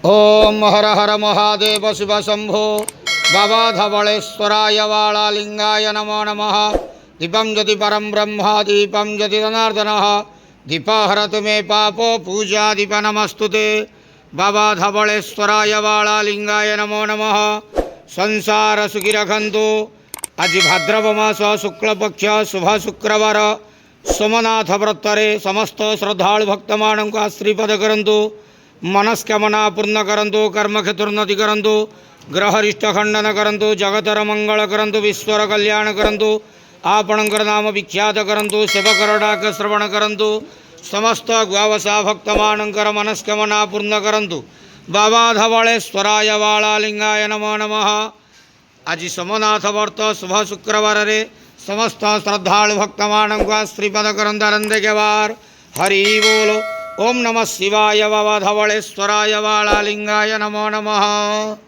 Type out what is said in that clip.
ओम हर हर महादेव शिव शंभो बाबा धवलेश्वराय वालालिंगाय नमो नमः। दीपं ज्योति परम ब्रह्म दीपं ज्योति जनार्दनः दीपहरतु मे पापो पूजा दीप नमस्तुते। बाबा धवलेश्वराय वालालिंगाय नमो नमः। संसार सुखी रखंतु। आज भाद्रव मास शुक्लपक्ष शुभ शुक्रवार सोमनाथ व्रतरे समस्त श्रद्धालु भक्त मानक आश्रीपद करंतु। मनस्कामना पूर्ण करंतु। कर्मक्षेत्रोन्नति करंतु। ग्रहरिष्ट खंडन करंतु। जगतर मंगल करंतु। विश्वर कल्याण करंतु। आपणकर नाम विख्यात करंतु। सेवकर डाक श्रवण करंतु। समस्त ग्वावसा भक्त मानकर मनस्कामना पूर्ण करंतु। बाबा धवलेश्वराय वालालिंगाय नमो नमः। आज सोमनाथ व्रत शुभ शुक्रवार रे समस्त श्रद्धालु भक्त मानक श्रीपद करंदरंदे के वार हरि बोलो। ओम नमः शिवाय बाबा धवलेश्वराय वालालिंगाय नमो नमः।